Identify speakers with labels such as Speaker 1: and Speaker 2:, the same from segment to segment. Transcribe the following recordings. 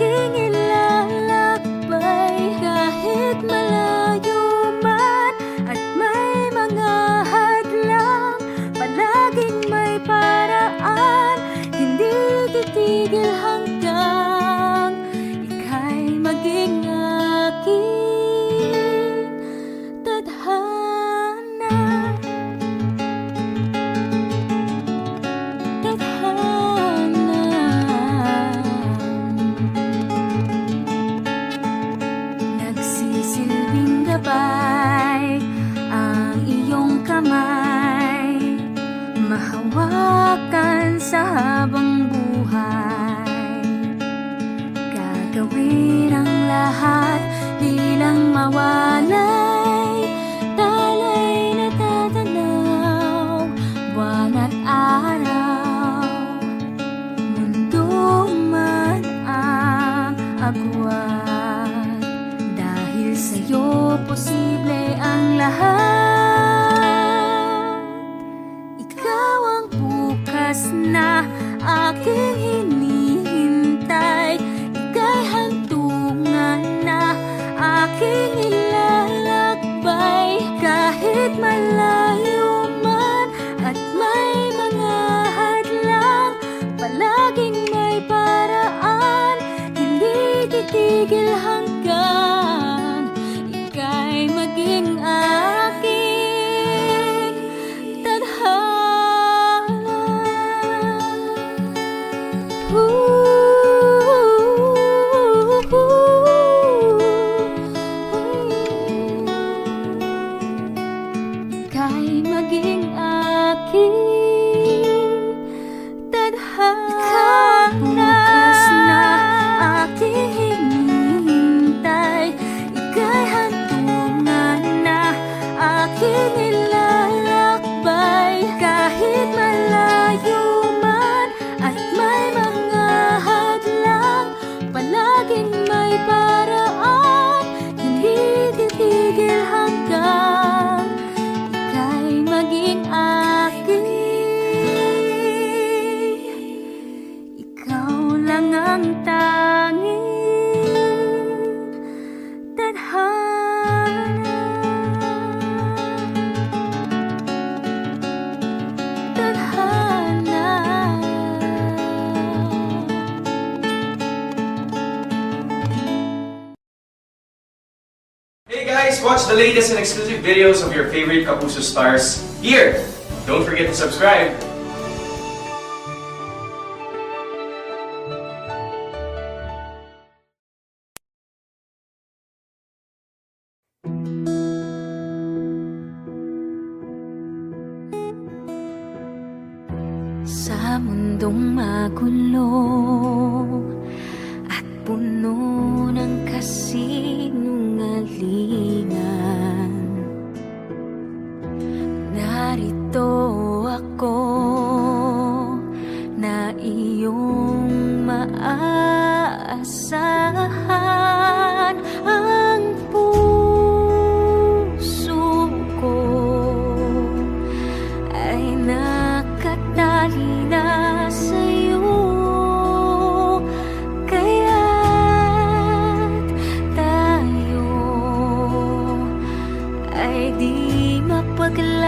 Speaker 1: aking ilalakbay. Kahit malayo man at may mga hadlang, palaging may paraan, hindi titigil hanggang ika'y maging aking tadhana. Nagsisilbing gabay ang iyong kamay, mahawakan sa habang buhay. Gagawin ang lahat, di lang mawalay. Talay na tatanaw, buwan at araw, mundo man ang agwat. Dahil sa'yo posible ang lahat. Ikaw ang bukas na aking hinihintay. Ika'y hantungan na aking ilalakbay. Kahit malayo man at may mga hadlang, palaging may paraan, hindi titigil hanggang ika'y maging aking tadhana. Ika'y maging aking tadhana. Bukas na aking hinihintay. Ika'y hantungan na aking ilalakbay. Kahit malayo man at may mga hadlang, palaging may paraan, hindi titigil hanggang ika'y maging aking. Ikaw lang ang tanging tadhana. Tadhana.
Speaker 2: Hey guys, watch the latest and exclusive videos of your favorite Kapuso stars here. Don't forget to subscribe.
Speaker 1: Sa mundong magulo at puno ng kasinungalingan, narito ako na iyong maaasahan. Ang puso ko ay nakatali na sa'yo, kaya't tayo ay di mapaglalayo.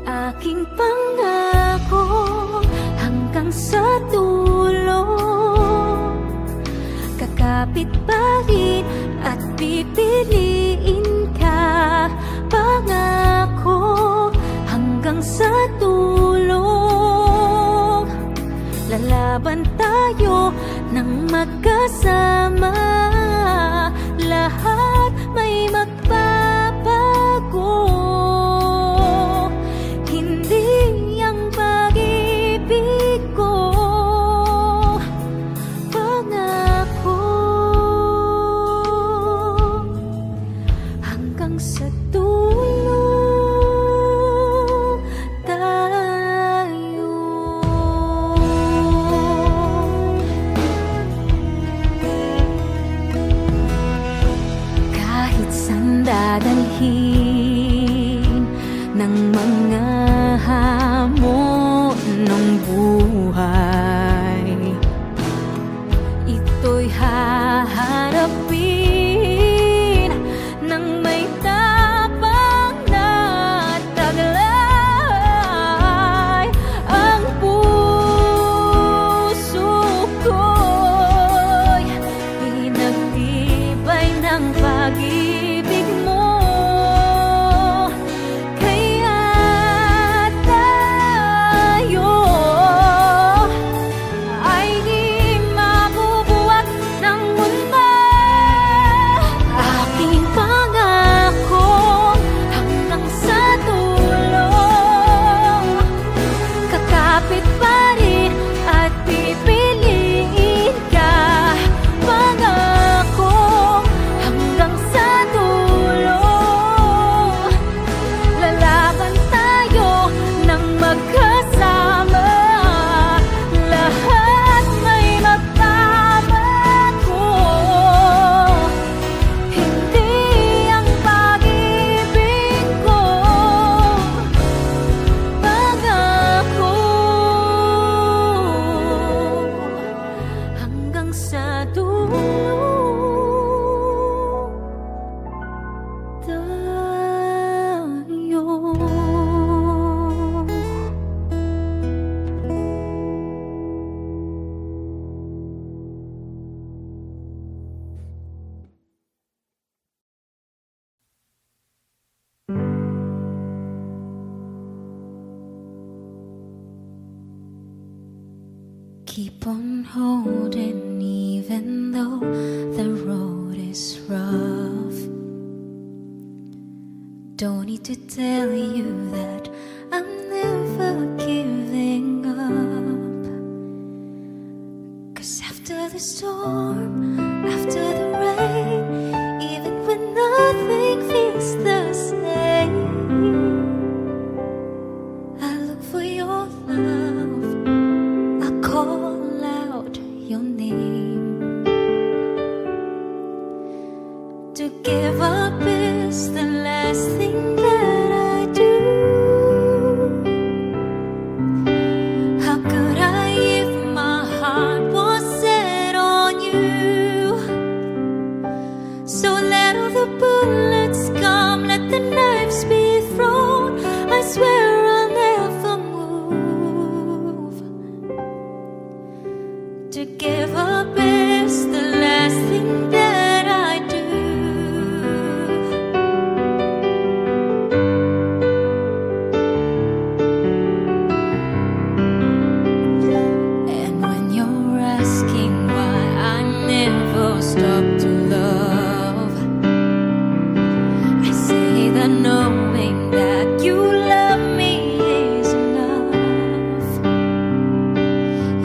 Speaker 1: Aking pangako hanggang sa dulo, kakapit pa rin at pipiliin ka. Pangako hanggang sa dulo, lalaban tayo ng magkasama. Lahat may magbabago, hindi ang pag-ibig ko. Pangako hanggang sa dulo tayo. buhay, ito'y haharapin ng may tapang na taglay. Ang puso ko'y pinagtibay ng pag-ibig mo. Keep on holding even though the road is rough. Don't need to tell you that I'm never giving up. 'Cause after the storm, after the rain, even when nothing feels the same, I look for your love, I call out your name. To give up is the last thing that I do. How could I if my heart was set on you? So let all the bullets come, let the knives be thrown, I swear I'll never move. To give up is the last thing that I do. And when you're asking why I never stop to love, I say that knowing that you love me is enough.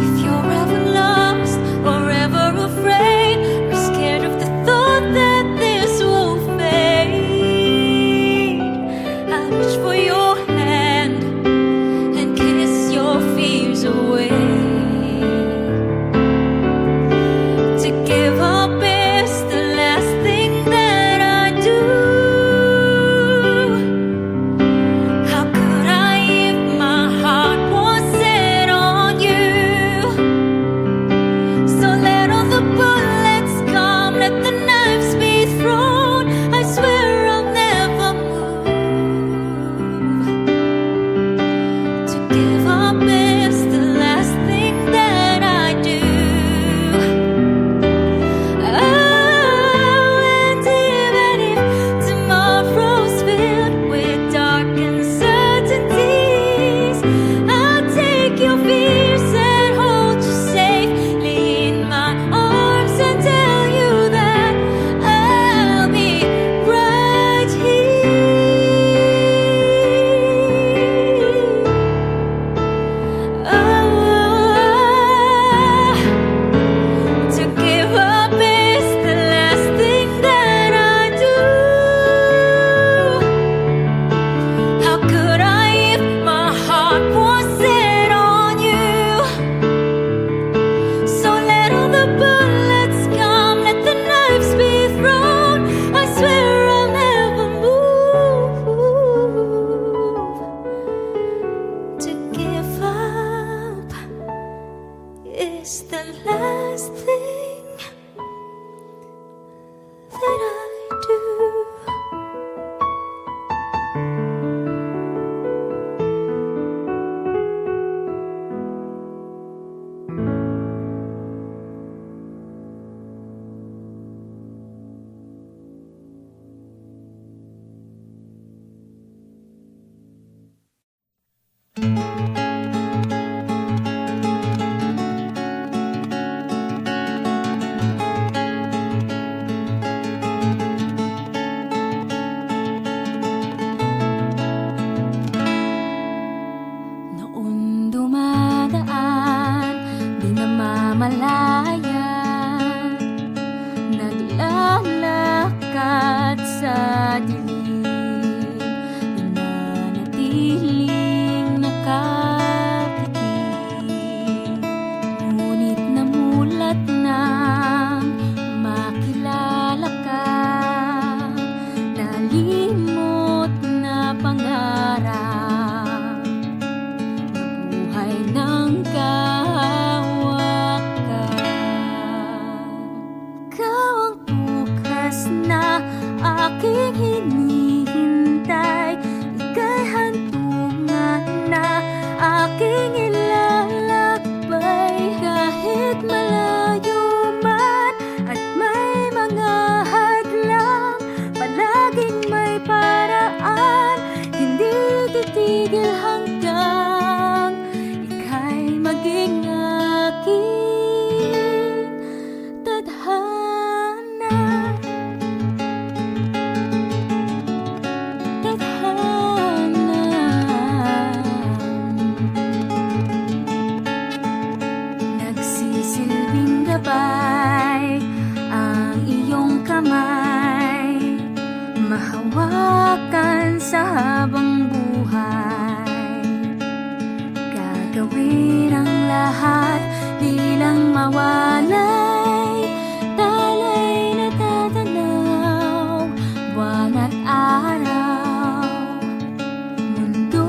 Speaker 1: If you're ever lost or ever afraid or scared of the thought that this will fade, I'll reach for your hand and kiss your fears away. To give up is the last thing that I do. How could I if my heart was set on you? So let all the bullets come, let the knives be thrown, I swear I'll never move. To give up is the last thing that I do. Oh, and even if tomorrow's filled with dark uncertainties, I'll take your fears and hold you safely in my arms and tell you that I'll be right here. the last thing that I do. Malayan, naglalakad sa dilim, nananatiling nakatikim. Ngunit namulat nang makilala ka, nalimot na pangarap, nabuhay ng aking hinihintay, ika'y hantungan na aking ilalakbay. Kahit malayo man at may mga hadlang, palaging may paraan, hindi titigil hanggang ika'y maging aking tadhana. Nagsisilbing gabay ang iyong kamay, mahawakan sa habang buhay. Gagawin ang lahat di lang mawalay, talay na tatanaw buwan at araw. Mundo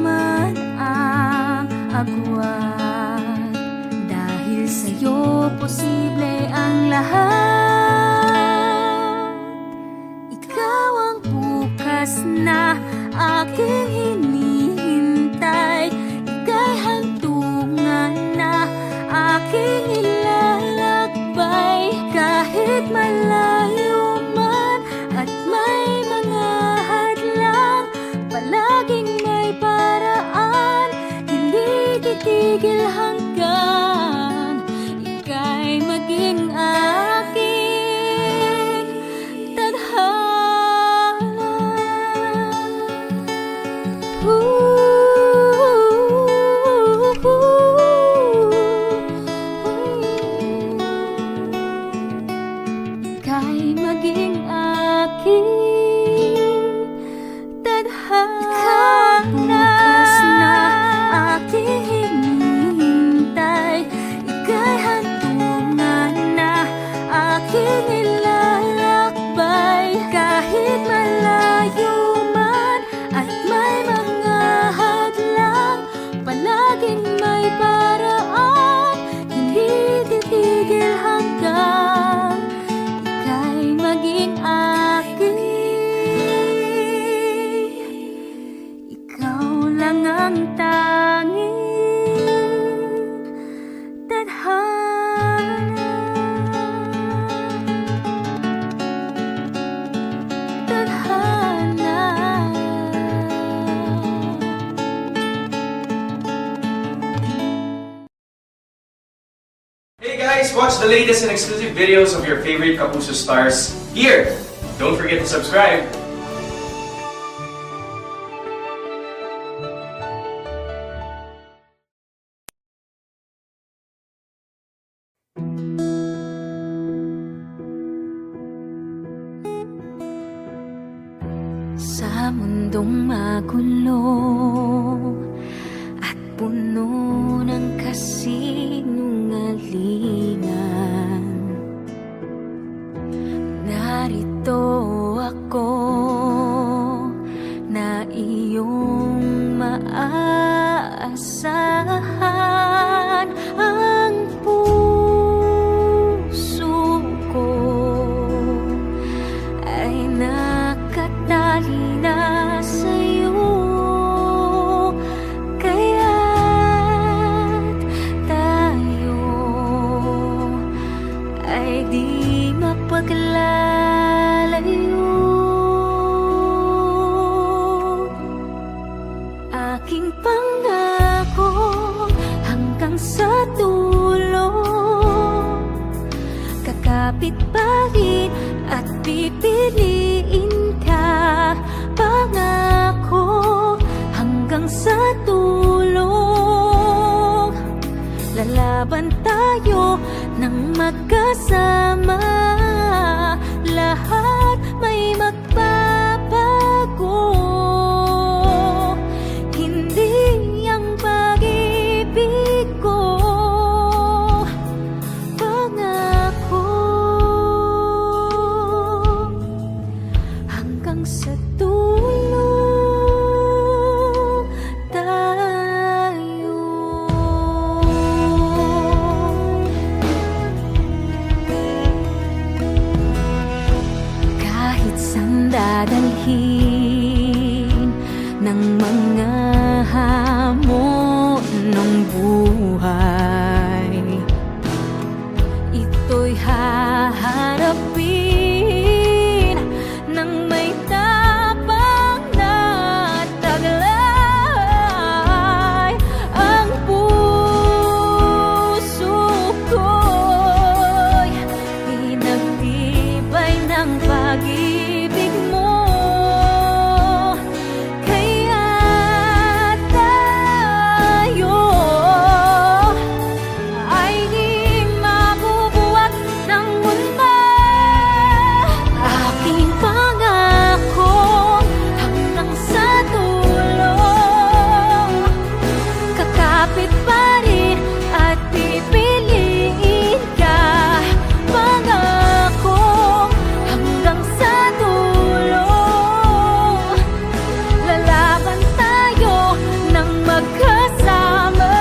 Speaker 1: man ang agwat, dahil sa'yo posible ang lahat. Ikaw ang bukas na aking hinihintay, ika'y hantungan na aking ilalakbay. Kahit malayo man at may mga hadlang, palaging may paraan, hindi titigil hanggang ika'y maging aking tadhana. Ika'y maging aking tadhana. Bukas na aking hinihintay, ika'y hantungan na aking ilalakbay. Kahit malayo man at may mga hadlang, palaging may paraan, hindi titigil hanggang ika'y maging aking. Ikaw lang ang tanging tadhana. Tadhana.
Speaker 2: Hey guys, watch the latest and exclusive videos of your favorite Kapuso stars here. Don't forget to subscribe.
Speaker 1: Sa mundong magulo at puno ng kasinungalingan, narito ako na iyong maaasahan. Ang puso aking pangako hanggang sa dulo. Kakapit pa rin at pipiliin ka. Pangako hanggang sa dulo. Lalaban tayo ng magkasama. Lahat may magbabago. Hindi ang pag-ibig ko. Pangako hanggang sa dulo tayo. Kahit saan dadalhin ng mga hamon ng buhay, ito'y haharapin ng may tapang na taglay. Ang puso ko'y pinagtibay ng pag-ibig mo. Kaya tayo ay di mabubuwag ng mundo. Aking pangako hanggang sa dulo. Kakapit pa rin at pipiliin ka. Pangako hanggang sa dulo. Lalaban tayo ng magkasama.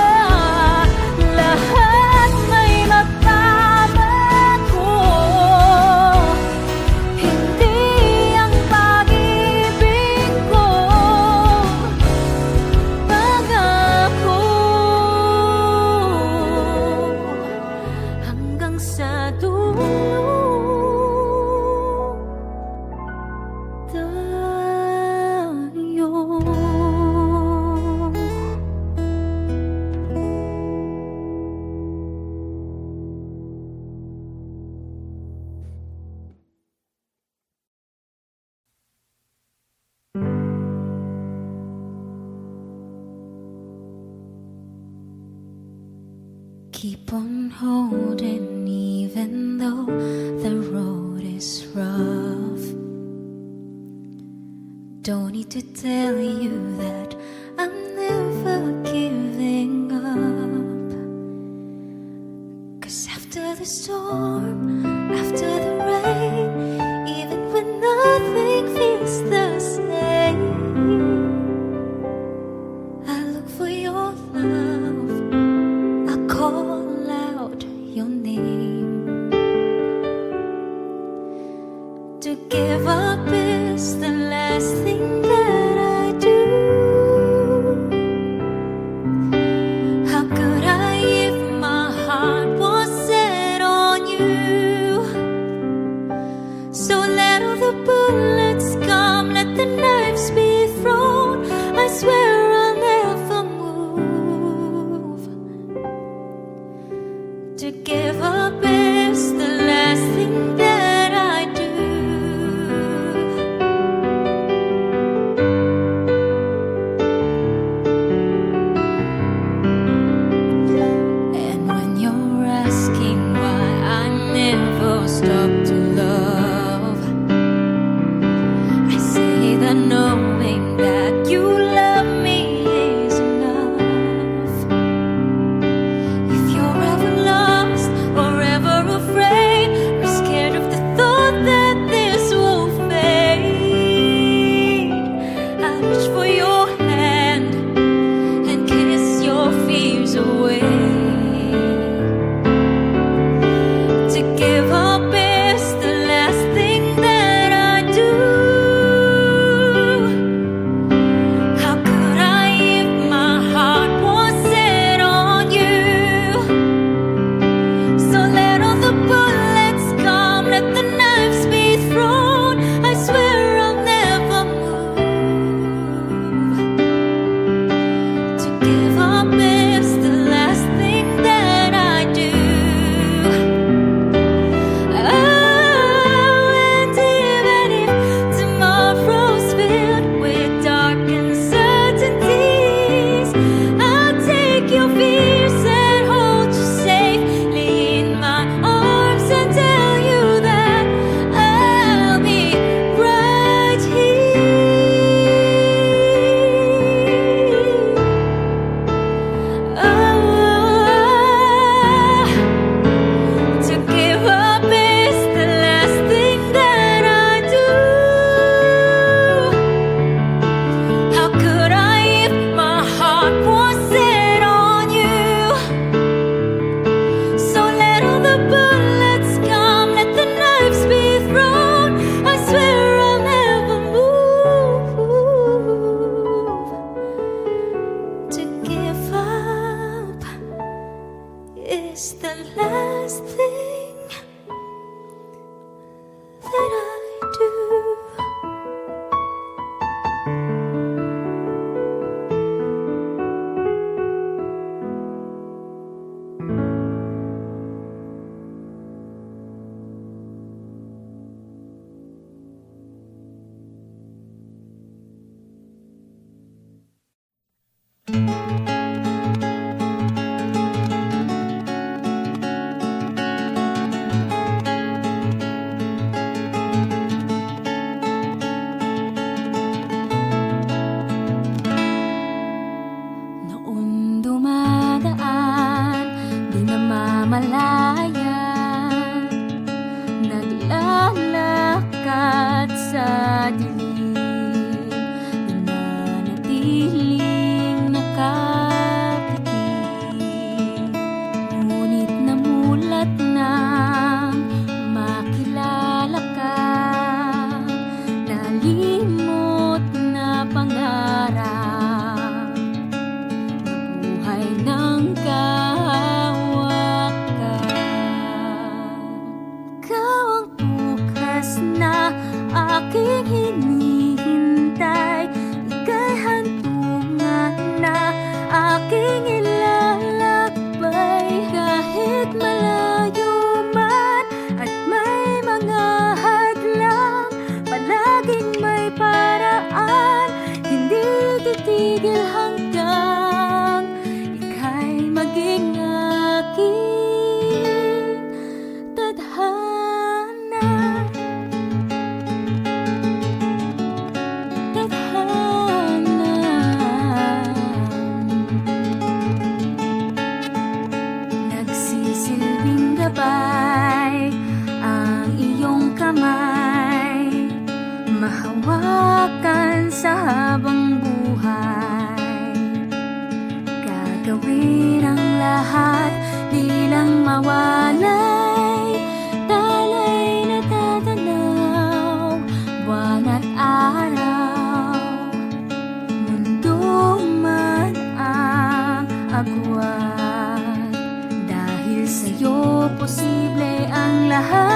Speaker 1: Lahat may magbabago. Hindi ang pag-ibig ko. Pangako hanggang sa dulo tayo. Keep on holding even though the road is rough. Don't need to tell you that I'm never giving up. 'Cause after the storm, after the rain, even when nothing feels the same, I look for your love. I call out your name. To give up is the last thing that I do. How could I if my heart was set on you? So let all the bullets come, let the knives be thrown. I swear I'll never move. To give up is the last thing that I do. And when you're asking why I never stop to love, I say that knowing that you love me is enough. If you're ever lost or ever afraid or scared of the thought that this will fade, I reach for your hand and kiss your fears away. To give up is the last thing that I do. How could I if my heart was set on you? So let all the bullets come, let the knives be thrown. I swear I'll never move. give up is the last thing that I do. Oh, and even if tomorrow's filled with dark uncertainties, I'll take your fears and hold you safely in my arms and tell you that I'll be right here. To give up is the last thing that I do. How could I if my heart was set on you? So let all the bullets come, let the knives be thrown. I swear I'll never move. To give up is the last thing that I do. Noon dumadaan, di namamalayan, naglalakad sa dilim, nananatiling nakatikim. Ngunit namulat nang makilala ka, nalimot na pangarap, buhay ng kahawakan. Ikaw ang bukas na aking hinihintay, ika'y hantungan na aking ilalakbay. Kahit malayo man at may mga hadlang, palaging may paraan, hindi titigil hanggang ika'y maging aking tadhana. Tadhana. Nagsisilbing gabay ang iyong kamay, mahawakan sa habang buhay. Gagawin ang lahat, di lang mawalay, talay na tatanaw, buwan at araw. Mundo man ang agwat, dahil sa'yo posible ang lahat.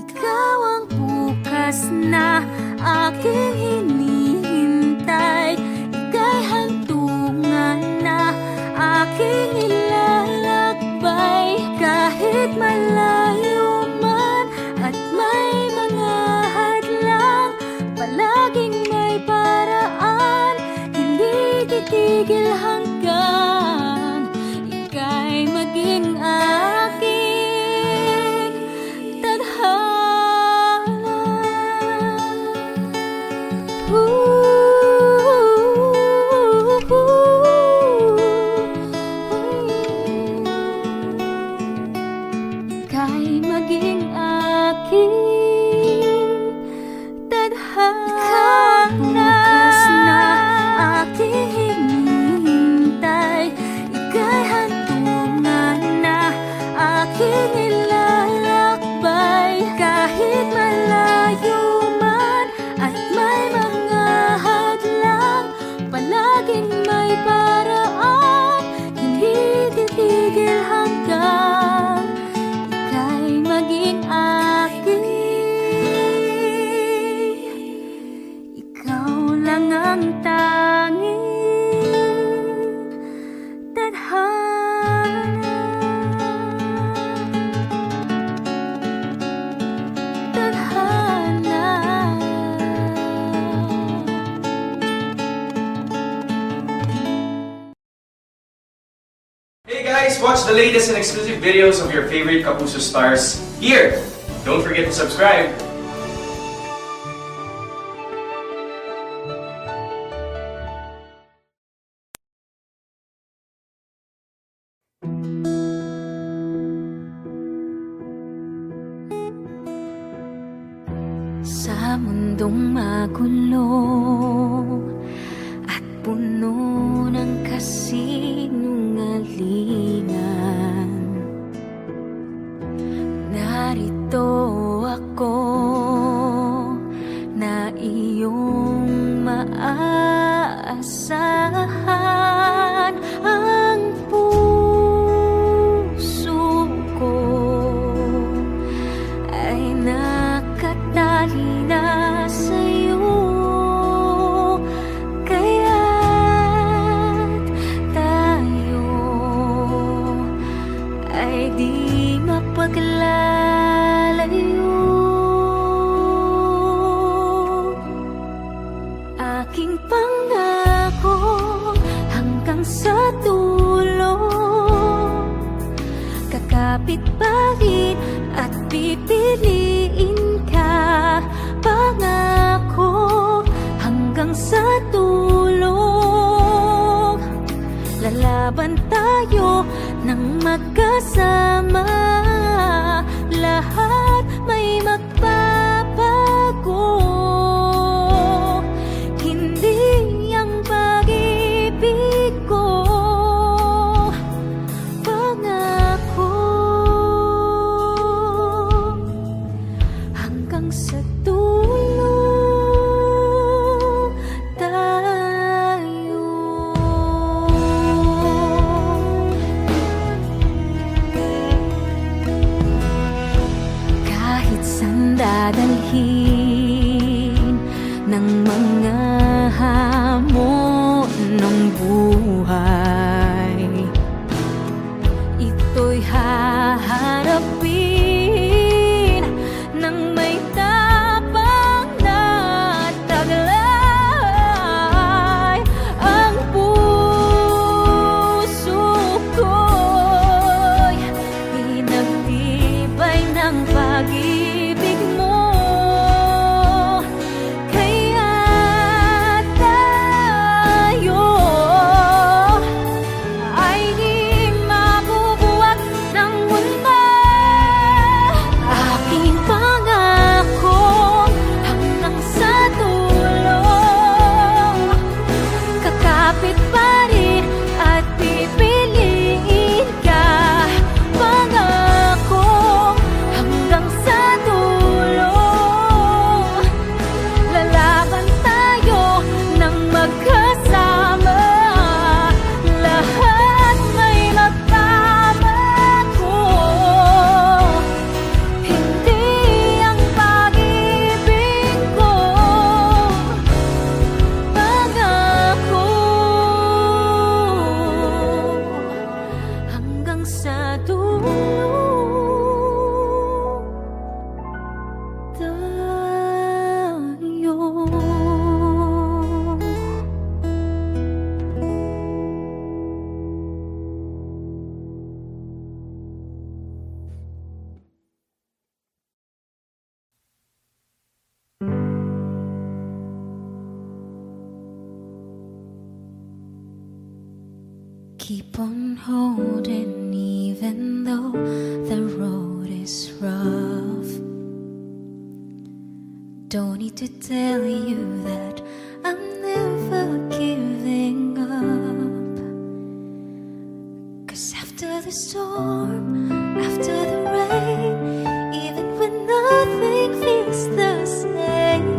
Speaker 1: Ikaw ang bukas na aking hinihintay, ika'y hantungan na aking ilalakbay. Kahit malayo man at may mga hadlang, palaging may paraan, hindi titigil hanggang ika'y maging aking tadhana. Ika'y maging aking tadhana. Ikaw ang bukas na aking hinihintay,
Speaker 2: guys, watch the latest and exclusive videos of your favorite Kapuso stars here. Don't forget to subscribe.
Speaker 1: Sa mundong magulo at puno ng kasinungalingan, narito ako na iyong maaasahan. Ang puso ko ay nakatali na sa'yo, kaya't tayo ay di mapaglalayo. Aking pangako hanggang sa dulo, kakapit pa rin at pipiliin ka. Pangako hanggang sa dulo, lalaban tayo ng magkasama. Lahat may magbabago, hindi ang pag-ibig ko. Pangako hanggang sa dulo tayo. Kahit saan dadalhin ng mga hamon ng buhay, ito'y haharapin ng may tapang na taglay. Ang puso ko'y pinagtibay ng pag-ibig mo, kaya tayo ay di mabubuwag ng mundo. Aking pangako hanggang sa dulo, kakapit pa rin at pipiliin ka. Pangako hanggang sa dulo, lalaban tayo ng magkasama. Lahat may magbabago, hindi ang pag-ibig ko. Pangako hanggang sa dulo tayo. Keep on holding even though the road is rough. Don't need to tell you that I'm never giving up. 'Cause after the storm, after the rain, even when nothing feels the same,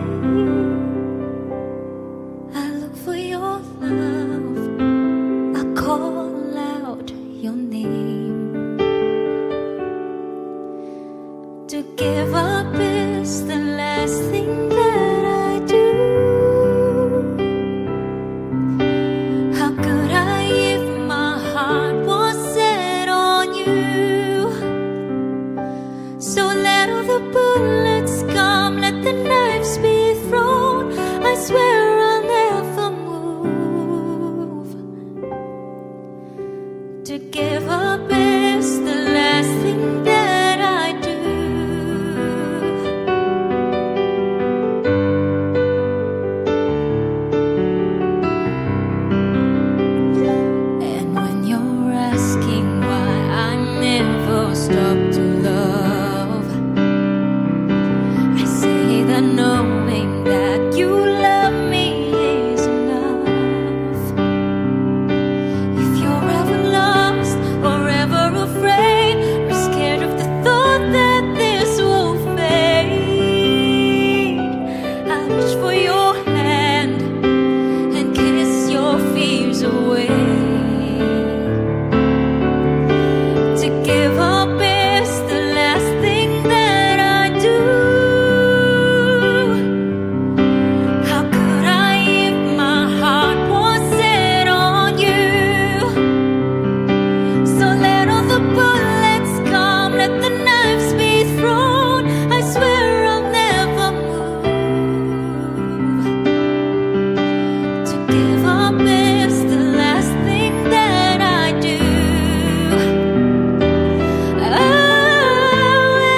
Speaker 1: I look for your love, I call out your name. To give up is the last thing that I do. How could I if my heart was set on you? So let all the bullets come, let the knives be thrown. I swear I'll never move. To give up thing that I do. And when you're asking why I never stop to love, I say that knowing that you love me is enough. If you're ever lost or ever afraid or scared of the thought that this will fade, I reach for your hand and kiss your fears away. To give up is the last thing that I do. How could I if my heart was set on you? So let all the bullets come, let the knives be thrown. I swear I'll never move. To give up is the last thing that I do. Oh,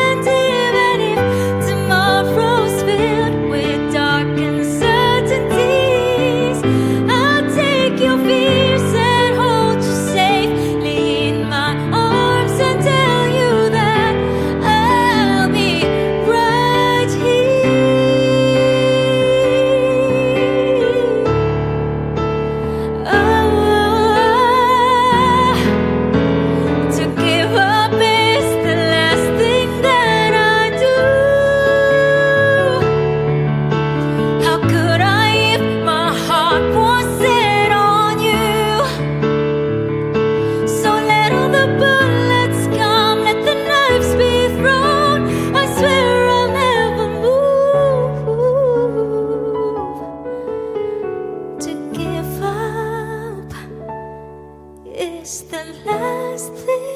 Speaker 1: and even if tomorrow's filled with dark uncertainties, I'll take your fears and hold you safely in my arms and tell you that I'll be right here. To give up is the last thing that I do. How could I if my heart was set on you? So let all the bullets come, let the knives be thrown. I swear I'll never move. To give up is the last thing